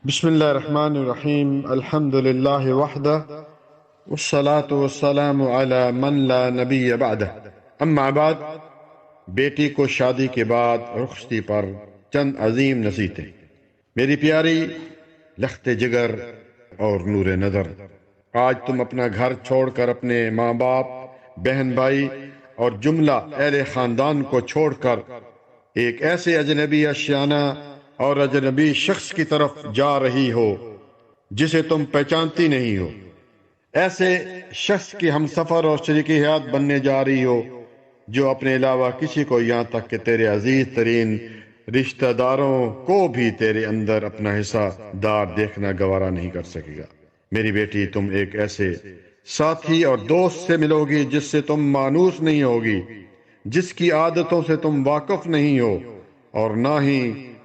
بسم اللہ الرحمن الرحیم، الحمد للہ وحدہ والصلاة والسلام علی من لا نبی بعدہ، اما بعد۔ بیٹی کو شادی کے بعد رخصتی پر چند عظیم نصیحتیں۔ میری پیاری لخت جگر اور نور نظر، آج تم اپنا گھر چھوڑ کر اپنے ماں باپ، بہن بھائی اور جملہ اہل خاندان کو چھوڑ کر ایک ایسے اجنبی اشیانہ اور اجنبی شخص کی طرف جا رہی ہو جسے تم پہچانتی نہیں ہو۔ ایسے شخص کی ہم سفر اور شریک حیات بننے جا رہی ہو جو اپنے علاوہ کسی کو، یہاں تک کہ تیرے عزیز ترین رشتہ داروں کو بھی تیرے اندر اپنا حصہ دار دیکھنا گوارا نہیں کر سکے گا۔ میری بیٹی، تم ایک ایسے ساتھی اور دوست سے ملو گی جس سے تم مانوس نہیں ہوگی، جس کی عادتوں سے تم واقف نہیں ہو اور نہ ہی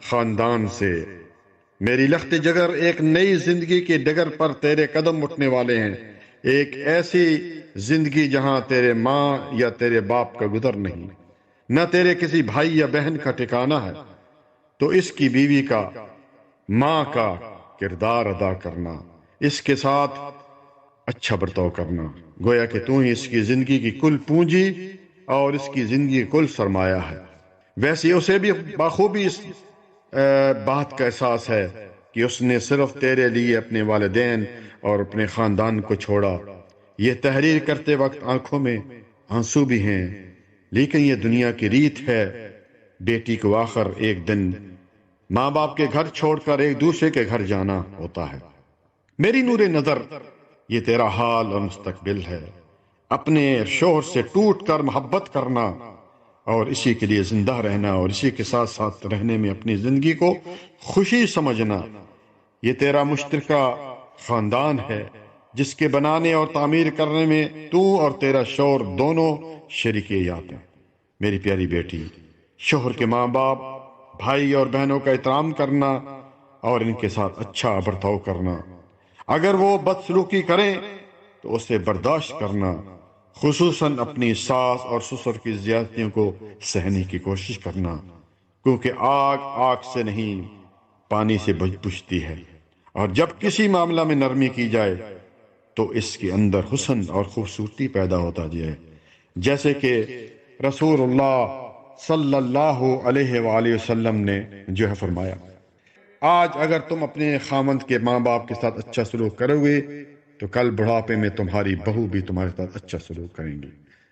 خاندان سے۔ میری لخت جگر، ایک نئی زندگی کی ڈگر پر تیرے قدم اٹھنے والے ہیں، ایک ایسی زندگی جہاں تیرے ماں یا تیرے باپ کا گزر نہیں، نہ تیرے کسی بھائی یا بہن کا ٹھکانہ ہے۔ تو اس کی بیوی کا، ماں کا کردار ادا کرنا، اس کے ساتھ اچھا برتاؤ کرنا، گویا کہ تو ہی اس کی زندگی کی کل پونجی اور اس کی زندگی کل سرمایہ ہے۔ ویسے اسے بھی بخوبی اس بات کا احساس ہے کہ اس نے صرف تیرے لیے اپنے والدین اور اپنے خاندان کو چھوڑا۔ یہ تحریر کرتے وقت آنکھوں میں آنسو بھی ہیں، لیکن یہ دنیا کی ریت ہے۔ بیٹی کو آخر ایک دن ماں باپ کے گھر چھوڑ کر ایک دوسرے کے گھر جانا ہوتا ہے۔ میری نور نظر، یہ تیرا حال اور مستقبل ہے۔ اپنے شوہر سے ٹوٹ کر محبت کرنا اور اسی کے لیے زندہ رہنا اور اسی کے ساتھ ساتھ رہنے میں اپنی زندگی کو خوشی سمجھنا، یہ تیرا مشترکہ خاندان ہے جس کے بنانے اور تعمیر کرنے میں تو اور تیرا شوہر دونوں شریک حیات ہیں۔ میری پیاری بیٹی، شوہر کے ماں باپ، بھائی اور بہنوں کا احترام کرنا اور ان کے ساتھ اچھا برتاؤ کرنا۔ اگر وہ بدسلوکی کریں تو اسے برداشت کرنا، خصوصاً اپنی ساس اور سسر کی زیادتیوں کو سہنے کی کوشش کرنا، کیونکہ آگ آگ سے نہیں پانی سے بجھتی ہے، اور جب کسی معاملہ میں نرمی کی جائے تو اس کے اندر حسن اور خوبصورتی پیدا ہوتا جائے، جیسے کہ رسول اللہ صلی اللہ علیہ وآلہ وسلم نے جو ہے فرمایا، آج اگر تم اپنے خامند کے ماں باپ کے ساتھ اچھا سلوک کرو گے تو کل بڑھاپے میں تمہاری بہو بھی تمہارے ساتھ اچھا سلوک کریں گی۔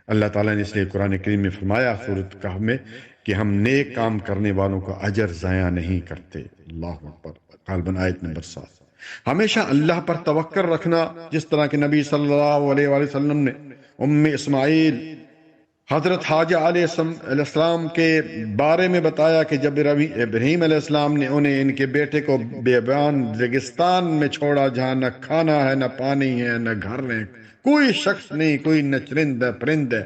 اللہ تعالیٰ نے اس لیے قرآن کریم میں فرمایا سورۃ کہف میں کہ ہم نیک کام کرنے والوں کا اجر ضائع نہیں کرتے۔ اللہ اکبر۔ غالباً آیت نمبر 7۔ ہمیشہ اللہ پر توکل رکھنا، جس طرح کہ نبی صلی اللہ علیہ وآلہ وسلم نے اسماعیل حضرت حاجہ علیہ السلام کے بارے میں بتایا کہ جب ابراہیم علیہ السلام نے انہیں ان کے بیٹے کو بیابان ریگستان میں چھوڑا، جہاں نہ کھانا ہے، نہ پانی ہے، نہ گھر ہے، کوئی شخص نہیں، کوئی نہ چرند ہے پرند ہے،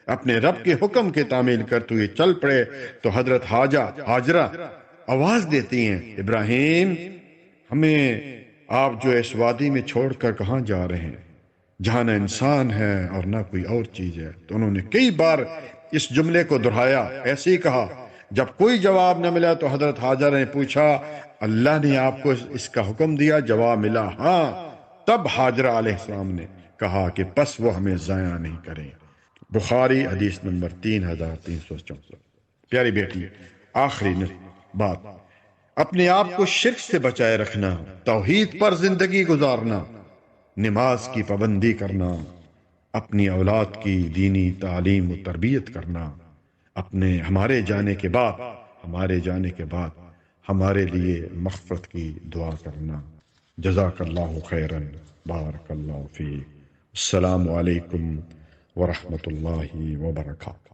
اپنے رب کے حکم کی تعمیل کرتے ہوئے چل پڑے، تو حضرت ہاجرہ آواز دیتی ہیں، ابراہیم، ہمیں آپ جو اس وادی میں چھوڑ کر کہاں جا رہے ہیں جہاں نہ انسان ہے اور نہ کوئی اور چیز ہے؟ تو انہوں نے کئی بار اس جملے کو دہرایا، ایسے ہی کہا۔ جب کوئی جواب نہ ملا تو حضرت حاجرہ نے پوچھا، اللہ نے آپ کو اس کا حکم دیا؟ جواب ملا، ہاں۔ تب حاجرہ علیہ السلام نے کہا کہ پس وہ ہمیں ضائع نہیں کریں۔ بخاری حدیث نمبر 3364۔ پیاری بیٹی، آخری بات، اپنے آپ کو شرک سے بچائے رکھنا، توحید پر زندگی گزارنا، نماز کی پابندی کرنا، اپنی اولاد کی دینی تعلیم و تربیت کرنا، ہمارے جانے کے بعد ہمارے لیے مغفرت کی دعا کرنا۔ جزاک اللہ خیرا، بارک اللہ فیک۔ السلام علیکم ورحمۃ اللہ وبرکاتہ۔